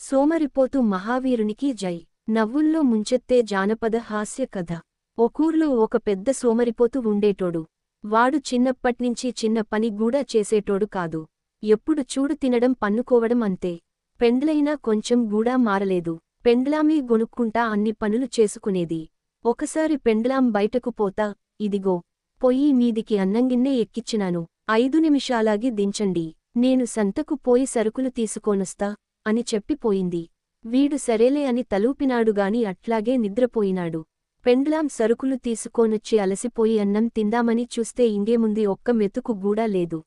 సోమరిపోతు మహావీరునికి జై. నవ్వుల్లో ముంచెత్తే జానపద హాస్య కథ. ఒకూర్లో ఒక పెద్ద సోమరిపోతు ఉండేటోడు. వాడు చిన్నప్పట్నించి చిన్న పని గూడా చేసేటోడు కాదు. ఎప్పుడు చూడు తినడం పన్నుకోవడం అంతే. పెండ్లైనా కొంచెం గూడా మారలేదు. పెండ్లామీ గొనుక్కుంటా అన్ని పనులు చేసుకునేది. ఒకసారి పెండ్లాం బయటకు పోతా, ఇదిగో పొయ్యి మీదికి అన్నంగిన్నె ఎక్కిచ్చినాను, 5 నిమిషాలాగి దించండి, నేను సంతకు పోయి సరుకులు తీసుకోనొస్తా అని చెప్పిపోయింది. వీడు సరేలే అని తలూపినాడుగాని అట్లాగే నిద్రపోయినాడు. పెండ్లాం సరుకులు తీసుకోనొచ్చి అలసిపోయి అన్నం తిందామని చూస్తే ఇంగేముంది, ఒక్క మెతుకు గూడా లేదు.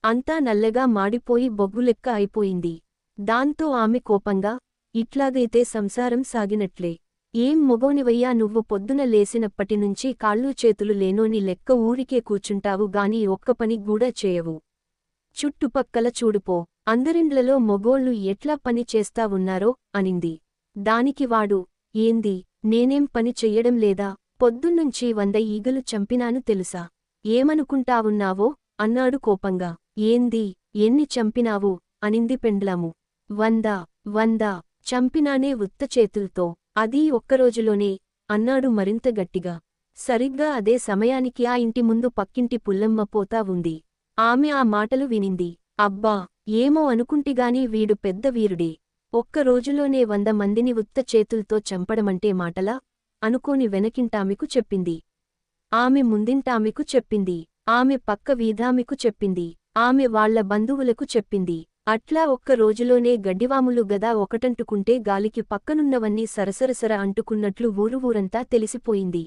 అంతా నల్లగా మాడిపోయి బొగ్గులెక్క అయిపోయింది. దాంతో ఆమె కోపంగా, ఇట్లాగైతే సంసారం సాగినట్లే. ఏం మొగోనివయ్యా నువ్వు, పొద్దున లేసినప్పటినుంచి కాళ్ళూ చేతులు లేనోని లెక్క ఊరికే కూర్చుంటావు గాని ఒక్క పని గూడా చేయవు. చుట్టుపక్కల చూడుపో, అందరిండ్లలో మొగోళ్ళు ఎట్లా పని చేస్తా ఉన్నారో అనింది. దానికి వాడు, ఏంది, నేనేం పని చెయ్యడం లేదా, పొద్దున్నుంచి 100 ఈగలు చంపినాను తెలుసా, ఏమనుకుంటావున్నావో అన్నాడు కోపంగా. ఏంది, ఎన్ని చంపినావు అనింది పెండ్లాము. 100 చంపినానే ఉత్త చేతుల్తో, అదీ ఒక్కరోజులోనే అన్నాడు మరింత గట్టిగా. సరిగ్గా అదే సమయానికి ఆ ఇంటి ముందు పక్కింటి పుల్లమ్మ పోతా ఉంది. ఆమె ఆ మాటలు వినింది. అబ్బా, ఏమో అనుకుంటిగాని వీడు పెద్ద వీరుడే. ఒక్క రోజులోనే 100 మందిని ఉత్త చేతుల్తో చంపడమంటే మాటలా అనుకోని వెనకింటామెకు చెప్పింది. ఆమె ముందింటామెకు చెప్పింది. ఆమె పక్క వీధామెకు చెప్పింది. ఆమె వాళ్ల బంధువులకు చెప్పింది. అట్లా ఒక్క రోజులోనే గడ్డివాములు గదా ఒకటంటుకుంటే గాలికి పక్కనున్నవన్నీ సరసరసర అంటుకున్నట్లు ఊరువూరంతా తెలిసిపోయింది.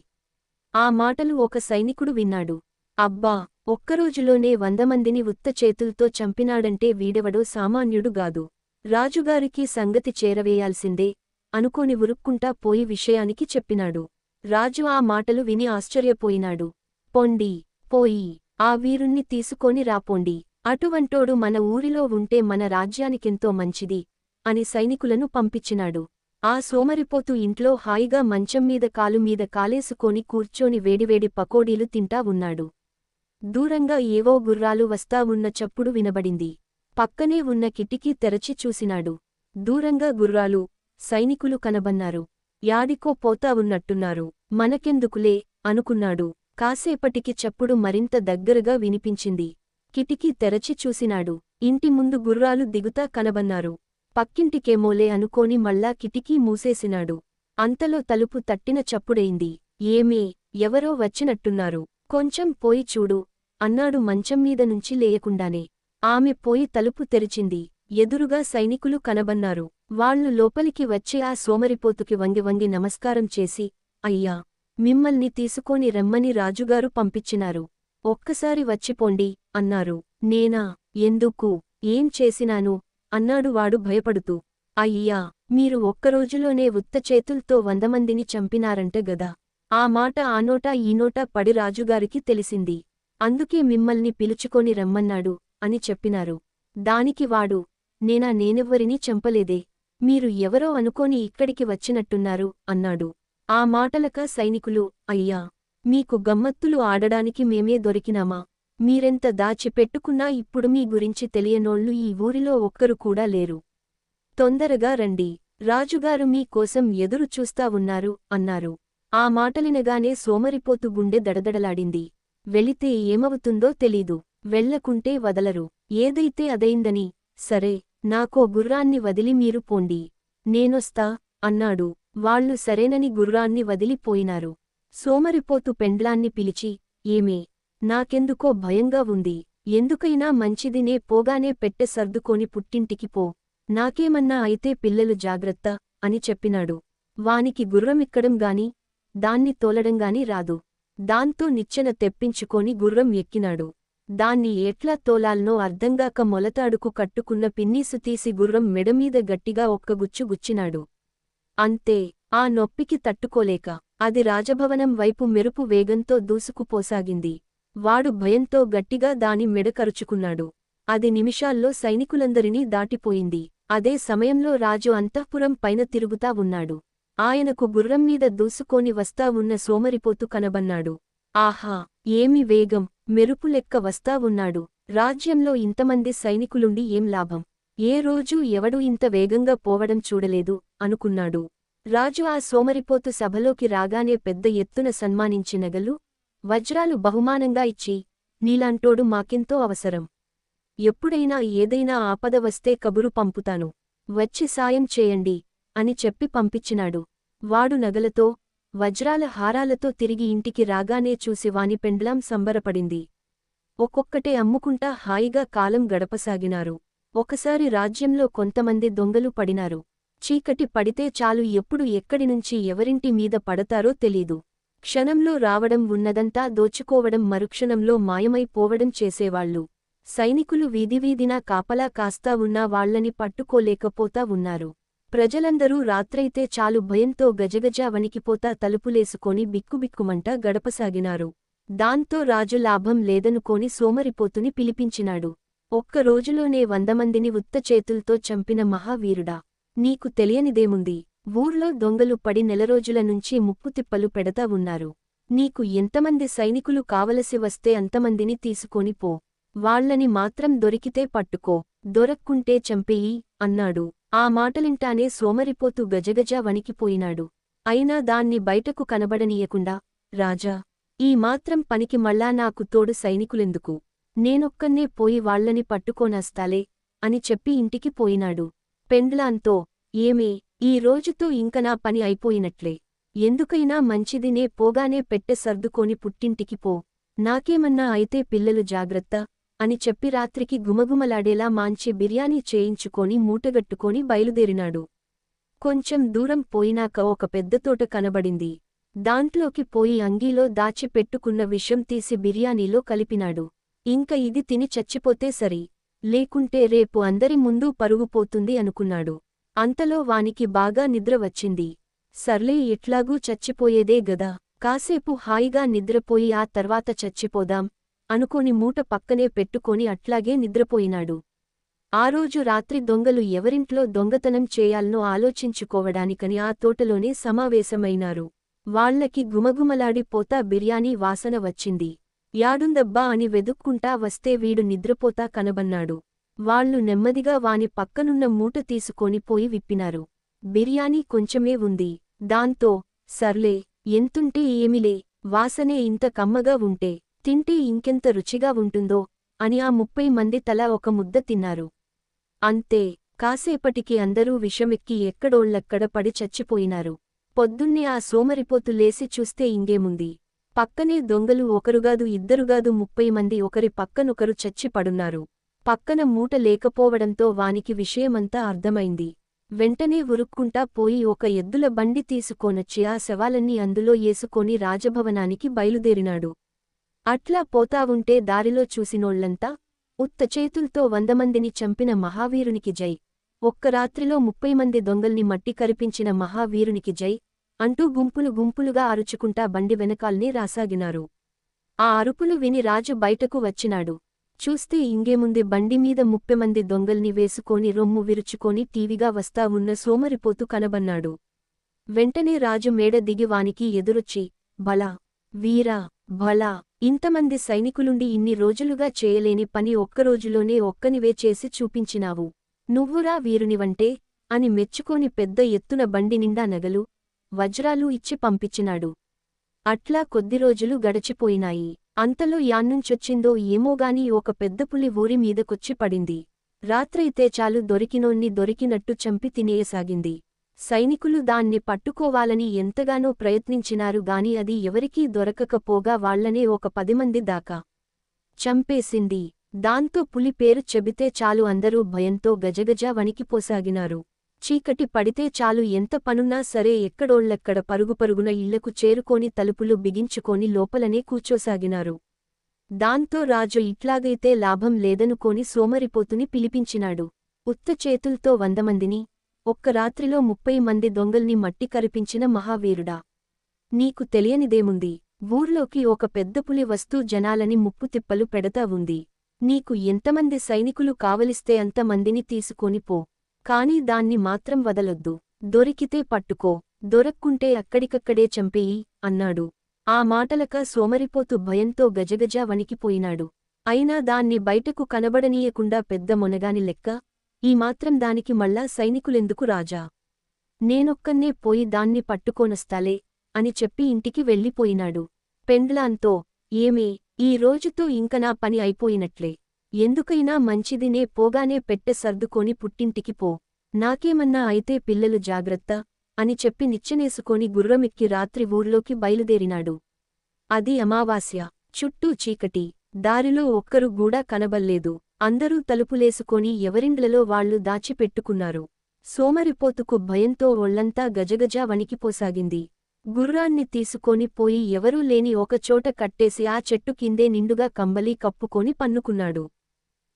ఆ మాటలు ఒక సైనికుడు విన్నాడు. అబ్బా, ఒక్కరోజులోనే 100 మందిని ఉత్త చేతుల్తో చంపినాడంటే వీడెవడో సామాన్యుడు గాదు. రాజుగారికి సంగతి చేరవేయాల్సిందే అనుకోని ఉరుక్కుంటా పోయి విషయానికి చెప్పినాడు. రాజు ఆ మాటలు విని ఆశ్చర్యపోయినాడు. పొండి, పోయి ఆ వీరుణ్ణి తీసుకొని రాపోండి. అటువంటోడు మన ఊరిలో ఉంటే మన రాజ్యానికెంతో మంచిది అని సైనికులను పంపించినాడు. ఆ సోమరిపోతు ఇంట్లో హాయిగా మంచంమీద కాలుమీద కాలేసుకొని కూర్చోని వేడివేడి పకోడీలు తింటా ఉన్నాడు. దూరంగా ఏవో గుర్రాలు వస్తా ఉన్న చప్పుడు వినబడింది. పక్కనే ఉన్న కిటికీ తెరచి చూసినాడు. దూరంగా గుర్రాలు, సైనికులు కనబన్నారు. యాడికో పోతా ఉన్నట్టున్నారు. మనకెందుకులే అనుకున్నాడు. కాసేపటికి చప్పుడు మరింత దగ్గరగా వినిపించింది. కిటికీ తెరచి చూసినాడు. ఇంటి ముందు గుర్రాలు దిగుతా కనబన్నారు. పక్కింటికేమోలే అనుకోని మళ్ళా కిటికీ మూసేసినాడు. అంతలో తలుపు తట్టిన చప్పుడైంది. ఏమే, ఎవరో వచ్చినట్టున్నారు, కొంచెం పోయి చూడు అన్నాడు మంచంమీద నుంచి లేయకుండానే. ఆమె పోయి తలుపు తెరిచింది. ఎదురుగా సైనికులు కనబన్నారు. వాళ్లు లోపలికి వచ్చి ఆ సోమరిపోతుకి వంగి వంగి నమస్కారం చేసి, అయ్యా, మిమ్మల్ని తీసుకొని రమ్మని రాజుగారు పంపించినారు. ఒక్కసారి వచ్చిపోండి అన్నారు. నేనా, ఎందుకు, ఏం చేసినాను అన్నాడు వాడు భయపడుతూ. అయ్యా, మీరు ఒక్కరోజులోనే ఉత్త చేతుల్తో 100 మందిని చంపినారంట గదా. ఆ మాట ఆ నోటా ఈ నోటా పడి రాజుగారికి తెలిసింది. అందుకే మిమ్మల్ని పిలుచుకొని రమ్మన్నాడు అని చెప్పినారు. దానికి వాడు, నేనెవ్వరినీ చంపలేదే, మీరు ఎవరో అనుకోని ఇక్కడికి వచ్చినట్టున్నారు అన్నాడు. ఆ మాటలక సైనికులు, అయ్యా, మీకు గమ్మత్తులు ఆడడానికి మేమే దొరికినామా, మీరెంత దాచిపెట్టుకున్నా ఇప్పుడు మీ గురించి తెలియనోళ్ళు ఈ ఊరిలో ఒక్కరు కూడా లేరు. తొందరగా రండి, రాజుగారు మీ కోసం ఎదురు చూస్తా ఉన్నారు అన్నారు. ఆ మాటలినగానే సోమరిపోతు గుండె దడదడలాడింది. వెళితే ఏమవుతుందో తెలీదు, వెళ్లకుంటే వదలరు, ఏదైతే అదైందని, సరే, నాకో గుర్రాన్ని వదిలి మీరు పోండి, నేనొస్తా అన్నాడు. వాళ్లు సరేనని గుర్రాన్ని వదిలిపోయినారు. సోమరిపోతు పెండ్లాన్ని పిలిచి, ఏమే, నాకెందుకో భయంగా ఉంది, ఎందుకైనా మంచిదినే పోగానే పెట్టె సర్దుకొని పుట్టింటికి పో, నాకేమన్నా అయితే పిల్లలు జాగ్రత్త అని చెప్పినాడు. వానికి గుర్రమిక్కడం గాని దాన్ని తోలడంగాని రాదు. దాంతో నిచ్చెన తెప్పించుకొని గుర్రం ఎక్కినాడు. దాన్ని ఎట్లా తోలాల్నో అర్ధంగాక మొలతాడుకు కట్టుకున్న పిన్నీసు తీసి గుర్రం మెడమీద గట్టిగా ఒక్క గుచ్చు గుచ్చినాడు. అంతే, ఆ నొప్పికి తట్టుకోలేక అది రాజభవనం వైపు మెరుపు వేగంతో దూసుకుపోసాగింది. వాడు భయంతో గట్టిగా దాని మెడ కరుచుకున్నాడు. అది నిమిషాల్లో సైనికులందరినీ దాటిపోయింది. అదే సమయంలో రాజు అంతఃపురం పైన తిరుగుతా ఉన్నాడు. ఆయనకు గుర్రంమీద దూసుకొని వస్తా ఉన్న సోమరిపోతు కనబన్నాడు. ఆహా, ఏమి వేగం, మెరుపులెక్క వస్తా ఉన్నాడు. రాజ్యంలో ఇంతమంది సైనికులుండి ఏం లాభం, ఏ రోజూ ఎవడూ ఇంత వేగంగా పోవడం చూడలేదు అనుకున్నాడు. రాజు ఆ సోమరిపోతు సభలోకి రాగానే పెద్ద ఎత్తున సన్మానించి నగలు, వజ్రాలు బహుమానంగా ఇచ్చి, నీలాంటోడు మాకెంతో అవసరం. ఎప్పుడైనా ఏదైనా ఆపద వస్తే కబురు పంపుతాను. వచ్చి సాయం చేయండి అని చెప్పి పంపించినాడు. వాడు నగలతో, వజ్రాల హారాలతో తిరిగి ఇంటికి రాగానే చూసి వాని పెండ్లాం సంబరపడింది. ఒక్కొక్కటే అమ్ముకుంటా హాయిగా కాలం గడపసాగినారు. ఒకసారి రాజ్యంలో కొంతమంది దొంగలు పడినారు. చీకటి పడితే చాలు ఎప్పుడు ఎక్కడినుంచి ఎవరింటి మీద పడతారో తెలీదు. క్షణంలో రావడం ఉన్నదంతా దోచుకోవడం మరుక్షణంలో మాయమైపోవడం చేసేవాళ్లు. సైనికులు వీధివీధినా కాపలా కాస్తా ఉన్నా వాళ్లని పట్టుకోలేకపోతా ఉన్నారు. ప్రజలందరూ రాత్రైతే చాలు భయంతో గజగజ వణికిపోతా తలుపులేసుకొని బిక్కుబిక్కుమంట గడపసాగినారు. దాంతో రాజు లాభం లేదనుకోని సోమరిపోతుని పిలిపించినాడు. ఒక్క రోజులోనే 100 మందిని ఉత్తచేతుల్తో చంపిన మహావీరుడా! నీకు తెలియనిదేముంది? ఊర్లో దొంగలు పడి నెలరోజుల నుంచి ముప్పుతిప్పలు పెడతా ఉన్నారు. నీకు ఎంతమంది సైనికులు కావలసి వస్తే అంతమందిని తీసుకొని పో. వాళ్లని మాత్రం దొరికితే పట్టుకో, దొరక్కుంటే చంపేయి అన్నాడు. ఆ మాటలింటానే సోమరిపోతు గజగజ వణికిపోయినాడు. అయినా దాన్ని బయటకు కనబడనీయకుండా, రాజా! ఈ మాత్రం పనికి మళ్ళా నాకు తోడు సైనికులెందుకు? నేనొక్కన్నే పోయి వాళ్లని పట్టుకోనస్తాలే అని చెప్పి ఇంటికి పోయినాడు. పెండ్లాంతో, ఏమే, ఈ రోజుతో ఇంక నా పని అయిపోయినట్లే. ఎందుకైనా మంచిది నే పోగానే పెట్టె సర్దుకొని పుట్టింటికి పో. నాకేమన్నా అయితే పిల్లలు జాగ్రత్త అని చెప్పి రాత్రికి గుమగుమలాడేలా మాంచి బిర్యానీ చేయించుకొని మూటగట్టుకొని బయలుదేరినాడు. కొంచెం దూరం పోయినాక ఒక పెద్దతోట కనబడింది. దాంట్లోకి పోయి అంగీలో దాచిపెట్టుకున్న విషం తీసి బిర్యానీలో కలిపినాడు. ఇంక ఇది తిని చచ్చిపోతే సరి, లేకుంటే రేపు అందరి ముందూ పరుగుపోతుంది అనుకున్నాడు. అంతలో వానికి బాగా నిద్ర వచ్చింది. సర్లే, ఎట్లాగూ చచ్చిపోయేదే గదా, కాసేపు హాయిగా నిద్రపోయి ఆ తర్వాత చచ్చిపోదాం అనుకోని మూట పక్కనే పెట్టుకొని అట్లాగే నిద్రపోయినాడు. ఆ రోజు రాత్రి దొంగలు ఎవరింట్లో దొంగతనం చేయాల్నో ఆలోచించుకోవడానికని ఆ తోటలోనే సమావేశమైనారు. వాళ్లకి గుమగుమలాడి పోతా బిర్యానీ వాసన వచ్చింది. యాడుందబ్బా అని వెదుక్కుంటా వస్తే వీడు నిద్రపోతా కనబన్నాడు. వాళ్లు నెమ్మదిగా వాని పక్కనున్న మూట తీసుకొని పోయి విప్పినారు. బిర్యానీ కొంచెమే ఉంది. దాంతో, సర్లే, ఎంతుంటే ఏమిలే, వాసనే ఇంత కమ్మగా ఉంటే తింటే ఇంకెంత రుచిగా ఉంటుందో అని ఆ 30 మంది తలా ఒక ముద్ద తిన్నారు. అంతే, కాసేపటికి అందరూ విషమెక్కి ఎక్కడోళ్ళక్కడ పడి చచ్చిపోయినారు. పొద్దున్నే ఆ సోమరిపోతు లేసి చూస్తే ఇంగేముంది? పక్కనే దొంగలు ఒకరుగాదు ఇద్దరుగాదు 30 మంది ఒకరి పక్కనొకరు చచ్చి పడున్నారు. పక్కన మూట లేకపోవడంతో వానికి విషయమంతా అర్థమైంది. వెంటనే ఉరుక్కుంటా పోయి ఒక ఎద్దుల బండి తీసుకొనొచ్చి ఆ శవాలన్నీ అందులో ఏసుకొని రాజభవనానికి బయలుదేరినాడు. అట్లా పోతావుంటే దారిలో చూసినోళ్లంతా, ఉత్తచేతుల్తో 100 మందిని చంపిన మహావీరునికి జై, ఒక్క రాత్రిలో 30 మంది దొంగల్ని మట్టి కరిపించిన మహావీరునికి జై అంటూ గుంపులు గుంపులుగా అరుచుకుంటా బండి వెనకాల్నే రాసాగినారు. ఆ అరుపులు విని రాజు బయటకు వచ్చినాడు. చూస్తే ఇంగేముంది, బండిమీద 30 మంది దొంగల్ని వేసుకొని రొమ్ము విరుచుకొని టీవీగా వస్తా ఉన్న సోమరిపోతు కనబన్నాడు. వెంటనే రాజు మేడ దిగి వానికి ఎదురొచ్చి, భలా, వీరా, భలా, ఇంతమంది సైనికులుండి ఇన్ని రోజులుగా చేయలేని పని ఒక్కరోజులోనే ఒక్కనివే చేసి చూపించినావు. నువ్వురా వీరునివంటే అని మెచ్చుకొని పెద్ద ఎత్తున బండి నిండా నగలు, వజ్రాలు ఇచ్చి పంపించినాడు. అట్లా కొద్ది రోజులు గడచిపోయినాయి. అంతలో యాన్నుంచొచ్చిందో ఏమోగాని ఒక పెద్ద పులి ఊరి మీదకొచ్చి పడింది. రాత్రైతే చాలు దొరికినోన్ని దొరికినట్టు చంపి తినేయసాగింది. సైనికులు దాన్ని పట్టుకోవాలని ఎంతగానో ప్రయత్నించినారు గాని అది ఎవరికీ దొరకకపోగా వాళ్లనే ఒక 10 మంది దాకా చంపేసింది. దాంతో పులి పేరు చెబితే చాలు అందరూ భయంతో గజగజ వణికిపోసాగినారు. చీకటి పడితే చాలు ఎంత పనున్నా సరే ఎక్కడోళ్ళక్కడ పరుగుపరుగున ఇళ్లకు చేరుకోని తలుపులు బిగించుకొని లోపలనే కూర్చోసాగినారు. దాంతో రాజు ఇట్లాగైతే లాభం లేదనుకోని సోమరిపోతుని పిలిపించినాడు. ఉత్తచేతుల్తో 100 మందిని, ఒక్క రాత్రిలో 30 మంది దొంగల్ని మట్టి కరిపించిన మహావీరుడా! నీకు తెలియనిదేముంది? ఊర్లోకి ఒక పెద్ద పులి వస్తూ జనాలని ముప్పుతిప్పలు పెడతా ఉంది. నీకు ఎంతమంది సైనికులు కావలిస్తే అంతమందిని తీసుకొని పో. కాని దాన్ని మాత్రం వదలొద్దు. దొరికితే పట్టుకో, దొరక్కుంటే అక్కడికక్కడే చంపేయి అన్నాడు. ఆ మాటలక సోమరిపోతు భయంతో గజగజ వణికిపోయినాడు. అయినా దాన్ని బయటకు కనబడనీయకుండా పెద్ద మొనగాని లెక్క ఈ మాత్రం దానికి మళ్ళా సైనికులెందుకు రాజా? నేనొక్కన్నే పోయి దాన్ని పట్టుకోనొస్తాలే అని చెప్పి ఇంటికి వెళ్ళిపోయినాడు. పెండ్లాంతో, ఏమే, ఈ రోజుతో ఇంక నా పని అయిపోయినట్లే. ఎందుకైనా మంచిది నే పోగానే పెట్టె సర్దుకొని పుట్టింటికి పో. నాకేమన్నా అయితే పిల్లలు జాగ్రత్త అని చెప్పి నిచ్చెనేసుకొని గుర్రమెక్కి రాత్రి ఊర్లోకి బయలుదేరినాడు. అది అమావాస్య. చుట్టూ చీకటి. దారిలో ఒక్కరు గూడా కనబల్లేదు. అందరూ తలుపులేసుకొని ఎవరిండ్లలో వాళ్లు దాచిపెట్టుకున్నారు. సోమరిపోతుకు భయంతో ఒళ్లంతా గజగజా వణికిపోసాగింది. గుర్రాన్ని తీసుకొని పోయి ఎవరూ లేని ఒకచోట కట్టేసి ఆ చెట్టు కిందే నిండుగా కంబళీ కప్పుకొని పన్నుకున్నాడు.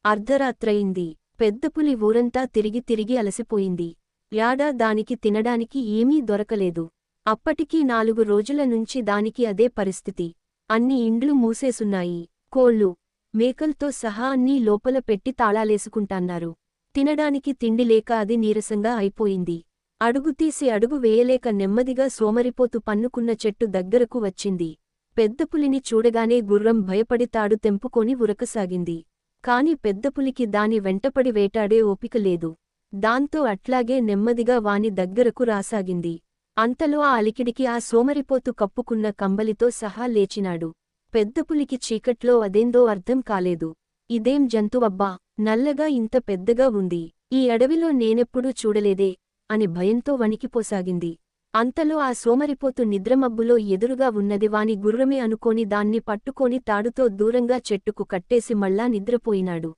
అర్ధరాత్రయింది. పెద్దపులి ఊరంతా తిరిగి తిరిగి అలసిపోయింది. యాడా దానికి తినడానికి ఏమీ దొరకలేదు. అప్పటికీ 4 రోజుల నుంచి దానికి అదే పరిస్థితి. అన్ని ఇండ్లు మూసేసున్నాయి. కోళ్ళు, మేకల్తో సహా అన్నీ లోపల పెట్టి తాళాలేసుకుంటాన్నారు. తినడానికి తిండి లేక అది నీరసంగా అయిపోయింది. అడుగుతీసి అడుగు వేయలేక నెమ్మదిగా సోమరిపోతు పన్నుకున్న చెట్టు దగ్గరకు వచ్చింది. పెద్దపులిని చూడగానే గుర్రం భయపడి తాడు తెంపుకొని ఉరకసాగింది. కాని పెద్దపులికి దాని వెంటపడి వేటాడే ఓపిక లేదు. దాంతో అట్లాగే నెమ్మదిగా వాని దగ్గరకు రాసాగింది. అంతలో ఆ అలికిడికి ఆ సోమరిపోతు కప్పుకున్న కంబలితో సహా లేచినాడు. పెద్దపులికి చీకట్లో అదేందో అర్థం కాలేదు. ఇదేం జంతువబ్బా, నల్లగా ఇంత పెద్దగా ఉంది. ఈ అడవిలో నేనెప్పుడూ చూడలేదే అని భయంతో వణికిపోసాగింది. అంతలో ఆ సోమరిపోతు నిద్రమబ్బులో ఎదురుగా ఉన్నది వాని గుర్రమే అనుకోని దాన్ని పట్టుకొని తాడుతో దూరంగా చెట్టుకు కట్టేసి మళ్ళా నిద్రపోయినాడు.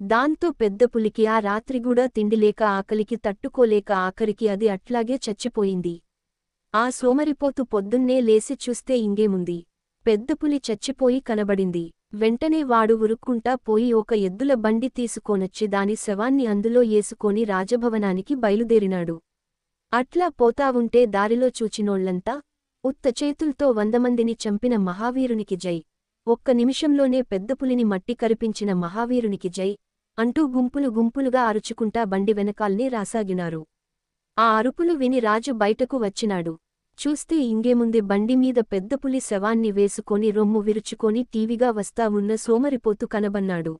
దాంతో పెద్దపులికి ఆ రాత్రిగూడా తిండిలేక ఆకలికి తట్టుకోలేక ఆఖరికి అది అట్లాగే చచ్చిపోయింది. ఆ సోమరిపోతు పొద్దున్నే లేసి చూస్తే ఇంగేముంది, పెద్దపులి చచ్చిపోయి కనబడింది. వెంటనే వాడు ఉరుక్కుంటా పోయి ఒక ఎద్దుల బండి తీసుకొనొచ్చి దాని శవాన్ని అందులో ఏసుకొని రాజభవనానికి బయలుదేరినాడు. అట్లా పోతావుంటే దారిలో చూచినోళ్లంతా, ఉత్త చేతుల్తో 100 మందిని చంపిన మహావీరునికి జై, ఒక్క నిమిషంలోనే పెద్దపులిని మట్టి కరిపించిన మహావీరునికి జై అంటూ గుంపులు గుంపులుగా అరుచుకుంటా బండి వెనకాల్నే రాసాగినారు. ఆ అరుపులు విని రాజు బయటకు వచ్చినాడు. చూస్తే ఇంగేముంది, బండిమీద పెద్దపులి శవాన్ని వేసుకొని రొమ్ము విరుచుకొని టీవీగా వస్తా ఉన్న సోమరిపోతు కనబన్నాడు.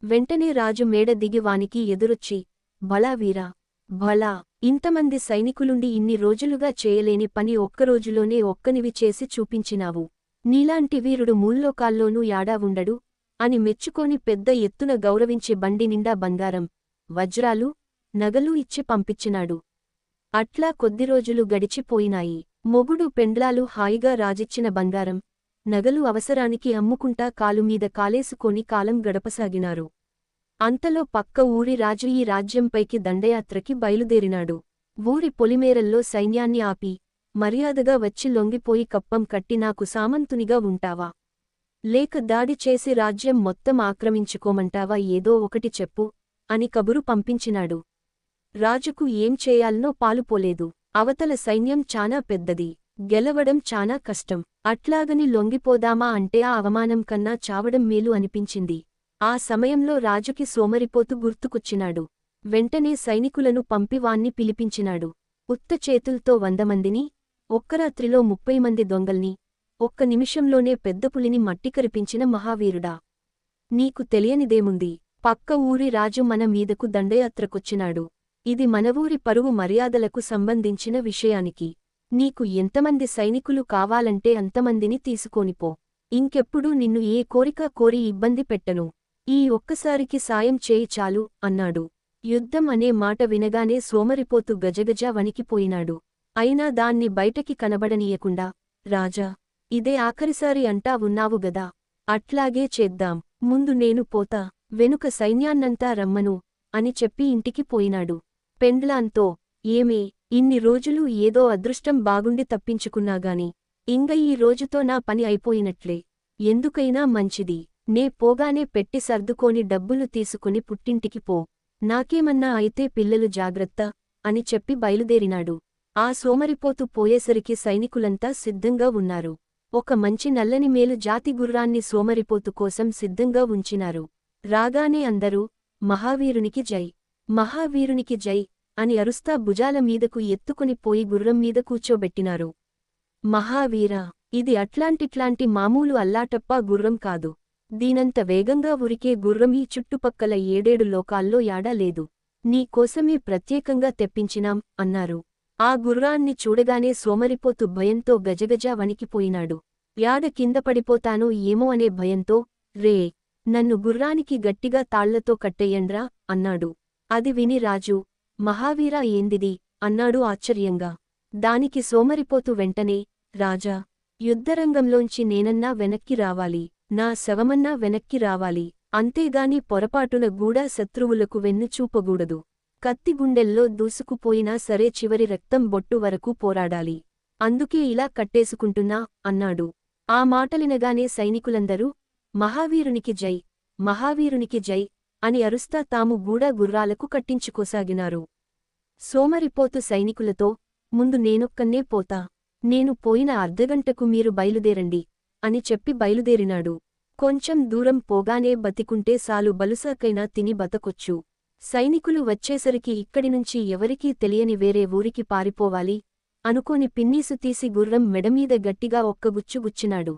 వెంటనే రాజు మేడ దిగి వానికి ఎదురొచ్చి, భళా వీరా, భళా, ఇంతమంది సైనికులుండి ఇన్ని రోజులుగా చేయలేని పని ఒక్కరోజులోనే ఒక్కనివి చేసి చూపించినావు. నీలాంటి వీరుడు మూల్లోకాల్లోనూ యాడా ఉండడు అని మెచ్చుకొని పెద్ద ఎత్తున గౌరవించి బండి నిండా బంగారం, వజ్రాలు, నగలు ఇచ్చి పంపించినాడు. అట్లా కొద్ది రోజులు గడిచిపోయినాయి. మొగుడు పెండ్లాలు హాయిగా రాజిచ్చిన బంగారం, నగలు అవసరానికి అమ్ముకుంటా కాలుమీద కాలేసుకొని కాలం గడపసాగినారు. అంతలో పక్క ఊరి రాజు ఈ రాజ్యంపైకి దండయాత్రకి బయలుదేరినాడు. ఊరి పొలిమేరల్లో సైన్యాన్ని ఆపి, మర్యాదగా వచ్చి లొంగిపోయి కప్పం కట్టి నాకు సామంతునిగా ఉంటావా? లేక దాడి చేసి రాజ్యం మొత్తం ఆక్రమించుకోమంటావా? ఏదో ఒకటి చెప్పు అని కబురు పంపించినాడు. రాజుకు ఏం చేయాలనో పాలుపోలేదు. అవతల సైన్యం చానా పెద్దది, గెలవడం చానా కష్టం. అట్లాగని లొంగిపోదామా అంటే ఆ అవమానం కన్నా చావడం మేలు అనిపించింది. ఆ సమయంలో రాజుకి సోమరిపోతు గుర్తుకొచ్చినాడు. వెంటనే సైనికులను పంపి వాన్ని పిలిపించినాడు. ఉత్త చేతుల్తో 100 మందిని, ఒక్కరాత్రిలో 30 మంది దొంగల్ని, ఒక్క నిమిషంలోనే పెద్దపులిని మట్టికరిపించిన మహావీరుడా! నీకు తెలియనిదేముంది, పక్క ఊరి రాజు మన మీదకు దండయాత్రకొచ్చినాడు. ఇది మన ఊరి పరువు మర్యాదలకు సంబంధించిన విషయానికి. నీకు ఎంతమంది సైనికులు కావాలంటే అంతమందిని తీసుకొనిపో. ఇంకెప్పుడూ నిన్ను ఏ కోరిక కోరి ఇబ్బంది పెట్టను. ఈ ఒక్కసారికి సాయం చేయి చాలు అన్నాడు. యుద్ధం అనే మాట వినగానే సోమరిపోతు గజగజ వణికిపోయినాడు. అయినా దాన్ని బయటకి కనబడనీయకుండా, రాజా, ఇదే ఆఖరిసారి అంటా ఉన్నావు గదా, అట్లాగే చేద్దాం. ముందు నేను పోతా, వెనుక సైన్యాన్నంతా రమ్మను అని చెప్పి ఇంటికి పోయినాడు. పెండ్లాంతో, ఏమే, ఇన్ని రోజులు ఏదో అదృష్టం బాగుండి తప్పించుకున్నాగాని ఇంగ ఈ రోజుతో నా పని అయిపోయినట్లే. ఎందుకైనా మంచిది, నే పోగానే పెట్టి సర్దుకోని డబ్బులు తీసుకుని పుట్టింటికి పో. నాకేమన్నా అయితే పిల్లలు జాగ్రత్త అని చెప్పి బయలుదేరినాడు. ఆ సోమరిపోతు పోయేసరికి సైనికులంతా సిద్ధంగా ఉన్నారు. ఒక మంచి నల్లని మేలు జాతి గుర్రాన్ని సోమరిపోతు కోసం సిద్ధంగా ఉంచినారు. రాగానే అందరూ, మహావీరునికి జై, మహావీరునికి జై అని అరుస్తా భుజాల మీదకు ఎత్తుకుని పోయి గుర్రం మీద కూర్చోబెట్టినారు. మహావీరా, ఇది అట్లాంటిట్లాంటి మామూలు అల్లాటప్పా గుర్రం కాదు. దీనంత వేగంగా ఉరికే గుర్రం ఈ చుట్టుపక్కల 7 లోకాల్లో యాడా లేదు. నీ కోసమే ప్రత్యేకంగా తెప్పించినాం అన్నారు. ఆ గుర్రాన్ని చూడగానే సోమరిపోతు భయంతో గజగజా వణికిపోయినాడు. యాడ కింద పడిపోతానో ఏమో అనే భయంతో, రే, నన్ను గుర్రానికి గట్టిగా తాళ్లతో కట్టెయ్యండ్రా అన్నాడు. అది విని రాజు, మహావీరా ఏందిది అన్నాడు ఆశ్చర్యంగా. దానికి సోమరిపోతు వెంటనే, రాజా, యుద్ధరంగంలోంచి నేనన్నా వెనక్కి రావాలి, నా శవమన్నా వెనక్కి రావాలి, అంతేగాని పొరపాటున గూడా శత్రువులకు వెన్నుచూపగూడదు. కత్తి గుండెల్లో దూసుకుపోయినా సరే చివరి రక్తం బొట్టు వరకు పోరాడాలి. అందుకే ఇలా కట్టేసుకుంటున్నా అన్నాడు. ఆ మాటలినగానే సైనికులందరూ, మహావీరునికి జై, మహావీరునికి జై అని అరుస్తా తాము గూడా గుర్రాలకు కట్టించుకోసాగినారు. సోమరిపోతు సైనికులతో, ముందు నేనొక్కన్నే పోతా, నేను పోయిన అర్ధగంటకు మీరు బయలుదేరండి అని చెప్పి బయలుదేరినాడు. కొంచెం దూరం పోగానే బతికుంటే సాలు బలుసాకైనా తిని బతకొచ్చు. సైనికులు వచ్చేసరికి ఇక్కడినుంచి ఎవరికీ తెలియని వేరే ఊరికి పారిపోవాలి అనుకోని పిన్నీసు తీసి గుర్రం మెడమీద గట్టిగా ఒక్క గుచ్చుగుచ్చినాడు.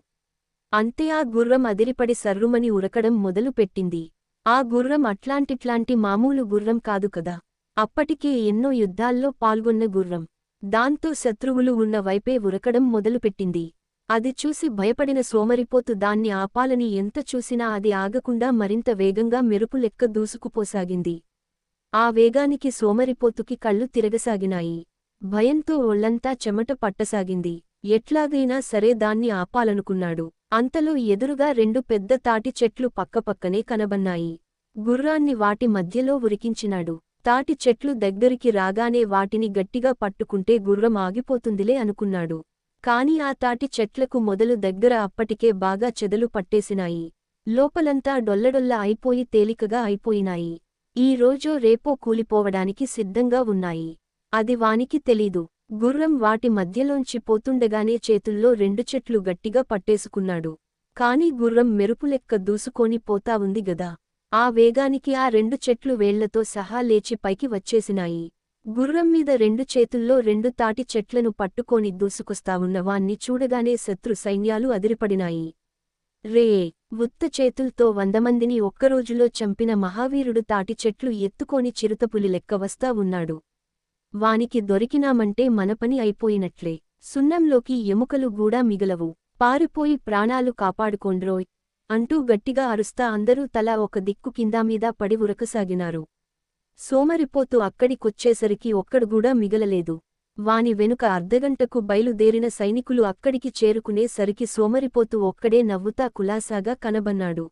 అంతే ఆ గుర్రం అదిరిపడి సర్రుమని ఉరకడం మొదలుపెట్టింది. ఆ గుర్రం అట్లాంటిట్లాంటి మామూలు గుర్రం కాదు కదా, అప్పటికే ఎన్నో యుద్ధాల్లో పాల్గొన్న గుర్రం. దాంతో శత్రువులు ఉన్న వైపే ఉరకడం మొదలుపెట్టింది. అది చూసి భయపడిన సోమరిపోతు దాన్ని ఆపాలని ఎంత చూసినా అది ఆగకుండా మరింత వేగంగా మెరుపులెక్క దూసుకుపోసాగింది. ఆ వేగానికి సోమరిపోతుకి కళ్ళు తిరగసాగినాయి. భయంతో ఒళ్లంతా చెమట పట్టసాగింది. ఎట్లాగైనా సరే దాన్ని ఆపాలనుకున్నాడు. అంతలో ఎదురుగా రెండు పెద్ద తాటి చెట్లు పక్కపక్కనే కనబన్నాయి. గుర్రాన్ని వాటి మధ్యలో ఉరికించినాడు. తాటి చెట్లు దగ్గరికి రాగానే వాటిని గట్టిగా పట్టుకుంటే గుర్రం ఆగిపోతుందిలే అనుకున్నాడు. కాని ఆ తాటి చెట్లకు మొదలు దగ్గర అప్పటికే బాగా చెదలు పట్టేసినాయి. లోపలంతా డొల్లడొల్ల అయిపోయి తేలికగా అయిపోయినాయి. ఈ రోజో రేపో కూలిపోవడానికి సిద్ధంగా ఉన్నాయి. అది వానికి తెలీదు. గుర్రం వాటి మధ్యలోంచి పోతుండగానే చేతుల్లో రెండు చెట్లు గట్టిగా పట్టేసుకున్నాడు. కాని గుర్రం మెరుపులెక్క దూసుకొని పోతా ఉంది గదా, ఆ వేగానికి ఆ రెండు చెట్లు వేళ్లతో సహా లేచి పైకి వచ్చేసినాయి. గుర్రం మీద రెండు చేతుల్లో రెండు తాటి చెట్లను పట్టుకొని దూసుకొస్తావున్న వాన్ని చూడగానే శత్రు సైన్యాలు అదిరిపడినాయి. రే, ఉత్త చేతుల్తో 100 మందిని ఒక్కరోజులో చంపిన మహావీరుడు తాటి చెట్లు ఎత్తుకొని చిరుతపులి లెక్క వస్తా ఉన్నాడు. వానికి దొరికినామంటే మనపని అయిపోయినట్లే. సున్నంలోకి ఎముకలు గూడా మిగలవు. పారిపోయి ప్రాణాలు కాపాడుకోండ్రోయ్ అంటూ గట్టిగా అరుస్తా అందరూ తలా ఒక దిక్కు కిందామీదా పడి ఉరకసాగినారు. సోమరిపోతు అక్కడికొచ్చేసరికి ఒక్కడుగూడా మిగలలేదు. వాని వెనుక అర్ధగంటకు బయలుదేరిన సైనికులు అక్కడికి చేరుకునే సరికి సోమరిపోతు ఒక్కడే నవ్వుతా కులాసాగా కనబన్నాడు.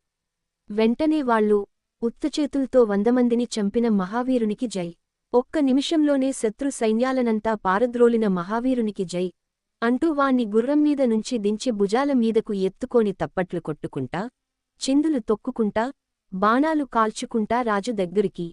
వెంటనే వాళ్ళు, ఉత్తచేతుల్తో 100 మందిని చంపిన మహావీరునికి జై, ఒక్క నిమిషంలోనే శత్రు సైన్యాలనంతా పారద్రోలిన మహావీరునికి జై అంటూ వాణ్ణి గుర్రంమీద నుంచి దించి భుజాల మీదకు ఎత్తుకొని తప్పట్లు కొట్టుకుంటా, చిందులు తొక్కుకుంటా, బాణాలు కాల్చుకుంటా రాజు దగ్గరికి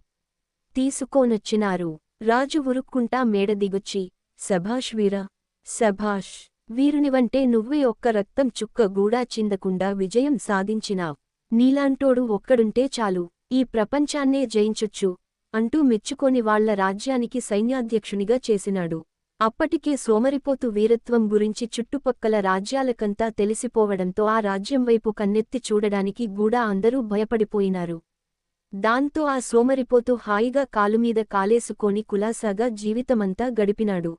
తీసుకోనొచ్చినారు. రాజు ఉరుక్కుంటా మేడ దిగొచ్చి, శభాష్ వీరా, శభాష్, వీరునివంటే నువ్వే ఒక్క రక్తం చుక్క గూడా చిందకుండా విజయం సాధించినావ్. నీలాంటోడు ఒక్కడుంటే చాలు, ఈ ప్రపంచాన్నే జయించొచ్చు అంటూ మెచ్చుకొని వాళ్ల రాజ్యానికి సైన్యాధ్యక్షునిగా చేసినాడు. అప్పటికే సోమరిపోతు వీరత్వం గురించి చుట్టుపక్కల రాజ్యాలకంతా తెలిసిపోవడంతో ఆ రాజ్యం వైపు కన్నెత్తి చూడడానికి గూడా అందరూ భయపడిపోయినారు. దాంతో ఆ సోమరిపోతు హాయిగా కాలుమీద కాలేసుకొని కులాసాగా జీవితమంతా గడిపినాడు.